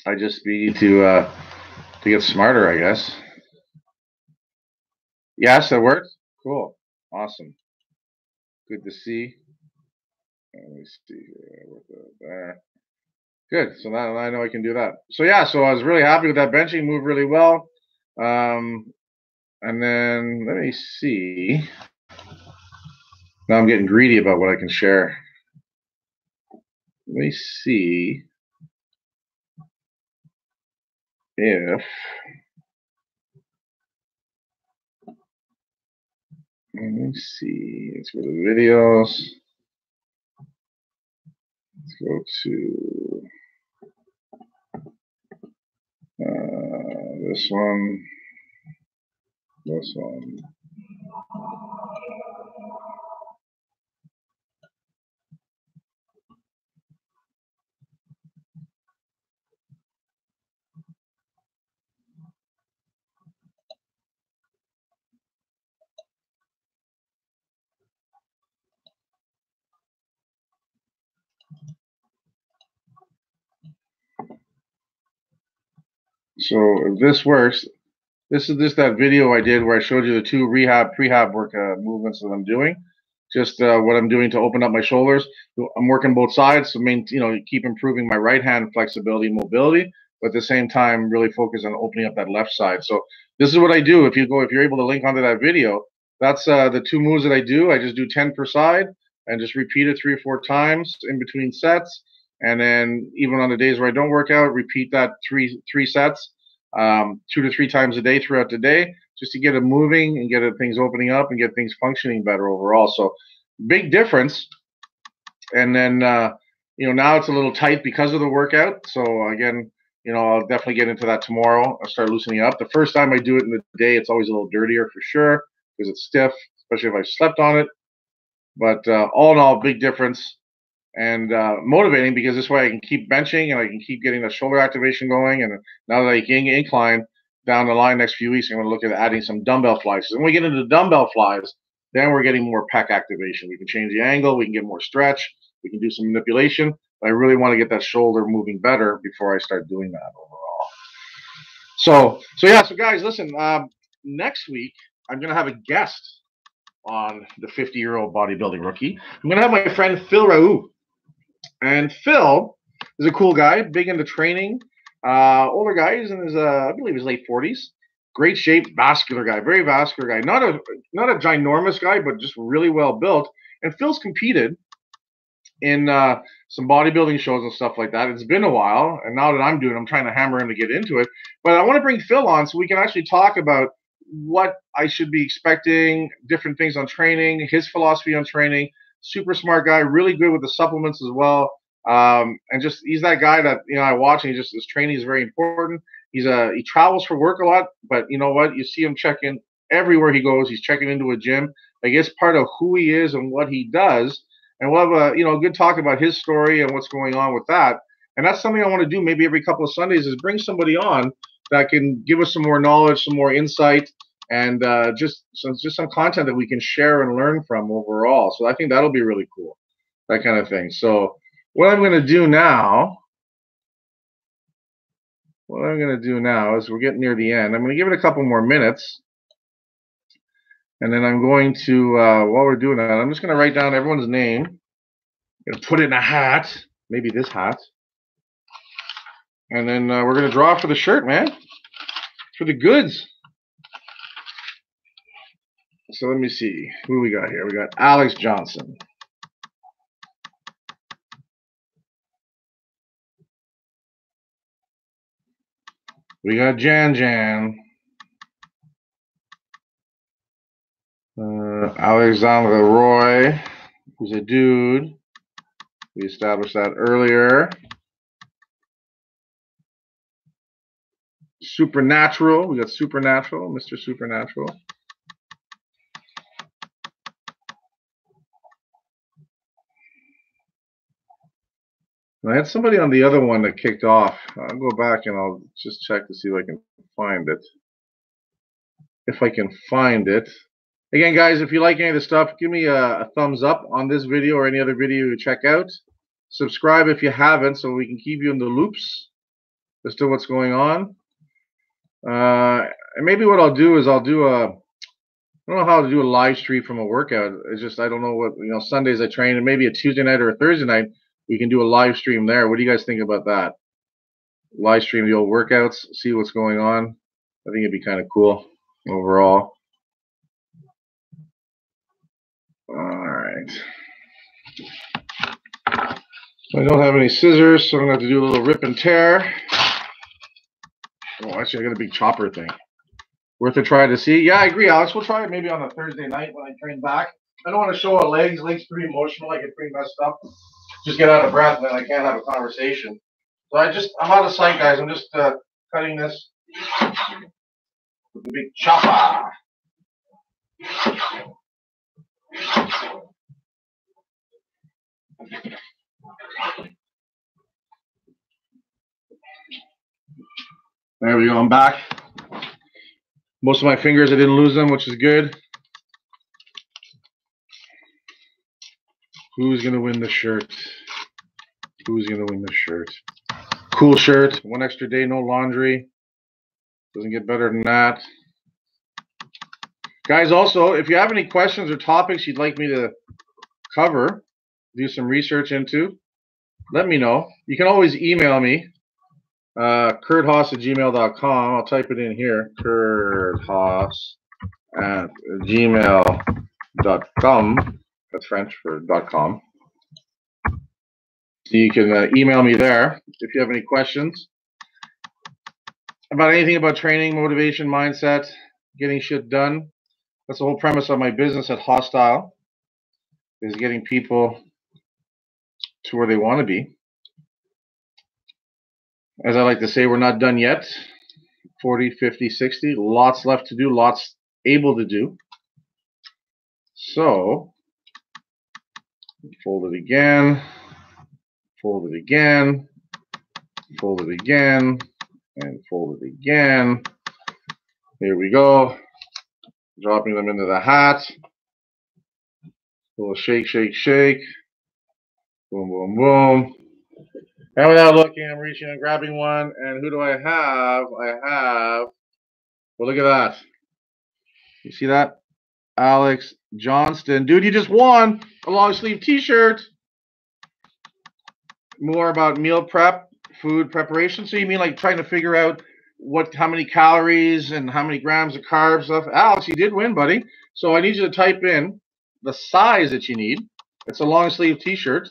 I just need to get smarter, I guess. Yes, that works. Cool, awesome, good to see. Let me see here. There. Good. So now I know I can do that. So yeah, so I was really happy with that benching. Moved really well. And then let me see. Now I'm getting greedy about what I can share. Let me see if Let's go to videos. Let's go to this one. This one. So if this works, this is just that video I did where I showed you the two prehab work movements that I'm doing. Just what I'm doing to open up my shoulders. I'm working both sides, so keep improving my right hand flexibility and mobility, but at the same time really focus on opening up that left side. So this is what I do. If you're able to link onto that video, that's the two moves that I do. I just do 10 per side and just repeat it 3 or 4 times in between sets. And then even on the days where I don't work out, repeat that three sets, 2 to 3 times a day throughout the day, just to get it moving and get things opening up and get things functioning better overall. So big difference. And then, now it's a little tight because of the workout. So again, I'll definitely get into that tomorrow. I'll start loosening up. The first time I do it in the day, it's always a little dirtier for sure because it's stiff, especially if I slept on it. But all in all, big difference and motivating because this way I can keep benching and I can keep getting the shoulder activation going. And now that I can incline down the line next few weeks, I'm going to look at adding some dumbbell flies. So when we get into dumbbell flies, then we're getting more pec activation. We can change the angle. We can get more stretch. We can do some manipulation. But I really want to get that shoulder moving better before I start doing that overall. So guys, listen, next week I'm going to have a guest on the 50-year-old bodybuilding rookie. I'm going to have my friend Phil Raoult. And Phil is a cool guy, big into training, older guy. He's in his, I believe his late 40s. Great shape, vascular guy, very vascular guy. Not a ginormous guy, but just really well built. And Phil's competed in some bodybuilding shows and stuff like that. It's been a while, and now that I'm doing it, I'm trying to hammer him to get into it. But I want to bring Phil on so we can actually talk about what I should be expecting, different things on training, his philosophy on training. Super smart guy, really good with the supplements as well. And just he's that guy that I watch, and his training is very important. He travels for work a lot, but you know what? You see him checking everywhere he goes. He's checking into a gym. Like it's part of who he is and what he does. And we'll have a good talk about his story and what's going on with that. And that's something I want to do maybe every couple of Sundays is bring somebody on that can give us some more knowledge, some more insight, and just some content that we can share and learn from overall. So I think that'll be really cool, that kind of thing. So what I'm going to do now is we're getting near the end. I'm going to give it a couple more minutes. And then I'm going to, while we're doing that, I'm just going to write down everyone's name. I'm going to put it in a hat, maybe this hat. And then we're going to draw for the shirt, man, for the goods. So let me see. Who we got here? We got Alex Johnson. We got Jan. Alexander Roy, who's a dude. We established that earlier. Supernatural. We got Supernatural, Mr. Supernatural. I had somebody on the other one that kicked off. I'll go back and I'll just check to see if I can find it. If I can find it. Again, guys, if you like any of the stuff, give me a thumbs up on this video or any other video you check out. Subscribe if you haven't so we can keep you in the loops as to what's going on. And maybe what I'll do is I don't know how to do a live stream from a workout. It's just I don't know what, Sundays I train, and maybe a Tuesday night or a Thursday night we can do a live stream there. What do you guys think about that? Live stream the old workouts, see what's going on. I think it'd be kind of cool overall. All right. I don't have any scissors, so I'm going to have to do a little rip and tear. Oh, actually, I got a big chopper thing. Worth a try to see. Yeah, I agree, Alex. We'll try it maybe on a Thursday night when I train back. I don't want to show our legs. Legs pretty emotional. I get pretty messed up. Just get out of breath, and then I can't have a conversation. So I'm out of sight, guys. I'm just cutting this with a big chopper. There we go. I'm back. Most of my fingers, I didn't lose them, which is good. Who's going to win the shirt? Who's going to win the shirt? Cool shirt. One extra day, no laundry. Doesn't get better than that. Guys, also, if you have any questions or topics you'd like me to cover, do some research into, let me know. You can always email me. curdhos@gmail.com. I'll type it in here. curdhos@gmail.com. That's French for .com. You can email me there if you have any questions about anything about training, motivation, mindset, getting shit done. That's the whole premise of my business at Hostile, is getting people to where they want to be. As I like to say, we're not done yet. 40, 50, 60, lots left to do, lots able to do. So, fold it again, fold it again, fold it again, and fold it again. Here we go. Dropping them into the hat. A little shake, shake, shake. Boom, boom, boom. And without looking, I'm reaching and grabbing one. And who do I have? Well, look at that. You see that? Alex Johnston. Dude, you just won a long sleeve t-shirt. More about meal prep, food preparation. So you mean like trying to figure out how many calories and how many grams of carbs stuff? Alex, you did win, buddy. So I need you to type in the size that you need. It's a long sleeve t-shirt.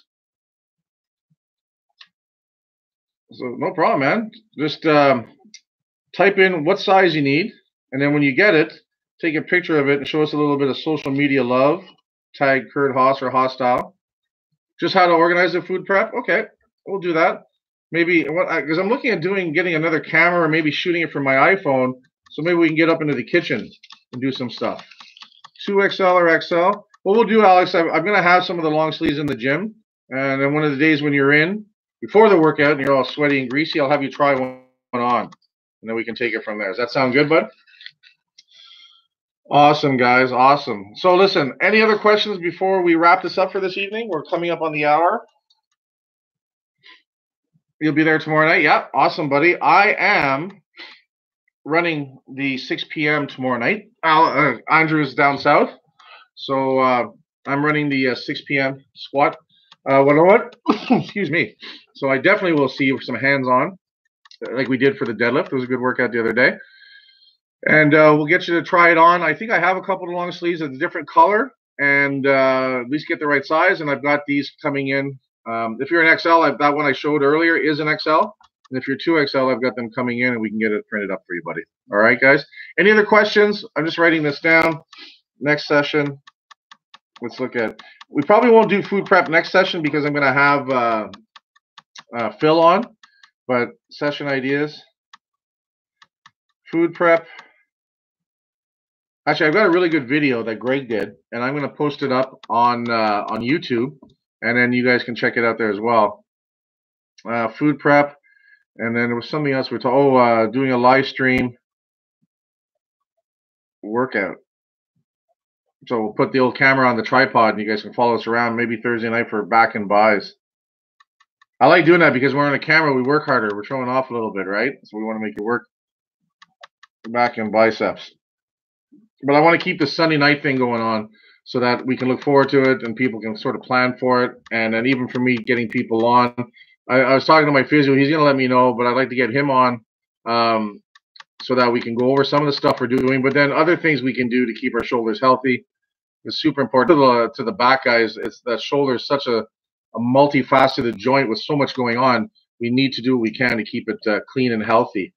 So no problem, man. Just type in what size you need, and then when you get it, take a picture of it and show us a little bit of social media love. Tag Curd Hos or Hostile. Just how to organize a food prep. Okay, we'll do that. Maybe because I'm looking at getting another camera or maybe shooting it from my iPhone. So maybe we can get up into the kitchen and do some stuff. 2XL or XL. What we'll do, Alex, I'm going to have some of the long sleeves in the gym, and then one of the days when you're in, before the workout and you're all sweaty and greasy, I'll have you try one on, and then we can take it from there. Does that sound good, bud? Awesome, guys. Awesome. So listen, any other questions before we wrap this up for this evening? We're coming up on the hour. You'll be there tomorrow night? Yeah. Awesome, buddy. I am running the 6 p.m. tomorrow night. Andrew's down south. So I'm running the 6 p.m. squat. What? Excuse me. So I definitely will see some hands-on, like we did for the deadlift. It was a good workout the other day. And we'll get you to try it on. I think I have a couple of long sleeves of a different color, and at least get the right size. And I've got these coming in. If you're an XL, that one I showed earlier is an XL. And if you're 2XL, I've got them coming in, and we can get it printed up for you, buddy. All right, guys? Any other questions? I'm just writing this down. Next session, let's look at. We probably won't do food prep next session because I'm going to have Phil on. But session ideas, food prep. Actually, I've got a really good video that Greg did, and I'm going to post it up on YouTube, and then you guys can check it out there as well. Food prep, and then there was something else we're talking. Doing a live stream workout. So we'll put the old camera on the tripod, and you guys can follow us around. Maybe Thursday night for back and buys. I like doing that because when we're on a camera, we work harder. We're showing off a little bit, right? So we want to make it work. Back and biceps. But I want to keep the Sunday night thing going on so that we can look forward to it and people can sort of plan for it. And then even for me getting people on, I was talking to my physio. He's going to let me know, but I'd like to get him on so that we can go over some of the stuff we're doing. But then other things we can do to keep our shoulders healthy is super important. To the back guys, it's that shoulder is such a multifaceted joint with so much going on. We need to do what we can to keep it clean and healthy.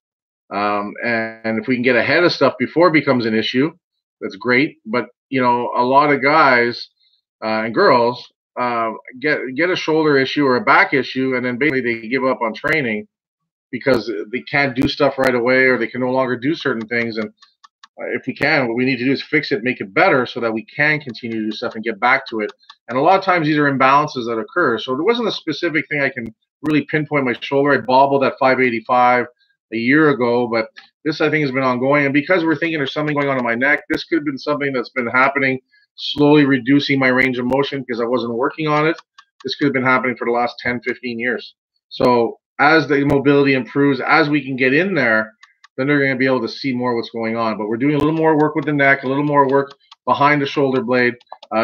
And if we can get ahead of stuff before it becomes an issue, that's great. But, you know, a lot of guys and girls get a shoulder issue or a back issue, and then basically they give up on training because they can't do stuff right away or they can no longer do certain things. And if we can, what we need to do is fix it, make it better so that we can continue to do stuff and get back to it. And a lot of times these are imbalances that occur. So there wasn't a specific thing I can really pinpoint my shoulder. I bobbled at 585 a year ago, but this I think has been ongoing. And because we're thinking there's something going on in my neck, this could have been something that's been happening, slowly reducing my range of motion because I wasn't working on it. This could have been happening for the last 10, 15 years. So as the mobility improves, as we can get in there, then they're going to be able to see more what's going on. But we're doing a little more work with the neck, a little more work behind the shoulder blade,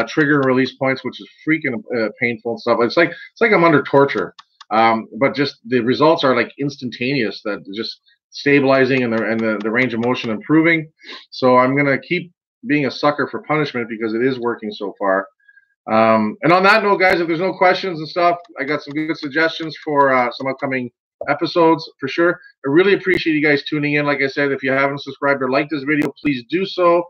trigger and release points, which is freaking painful and stuff. It's like I'm under torture. But just the results are like instantaneous, that just stabilizing and the range of motion improving. So I'm going to keep being a sucker for punishment because it is working so far. And on that note, guys, if there's no questions and stuff, I got some good suggestions for some upcoming episodes for sure. I really appreciate you guys tuning in. Like I said, if you haven't subscribed or liked this video, please do so.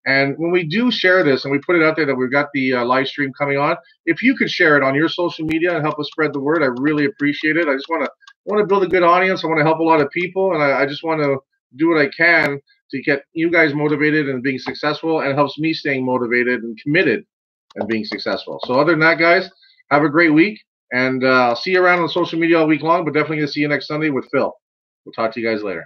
And when we do share this and we put it out there that we've got the live stream coming on, if you could share it on your social media and help us spread the word, I really appreciate it. I just want to build a good audience. I want to help a lot of people, and I just want to do what I can to get you guys motivated and being successful, and it helps me staying motivated and committed and being successful. So other than that, guys, have a great week, and I'll see you around on social media all week long, but definitely going to see you next Sunday with Phil. We'll talk to you guys later.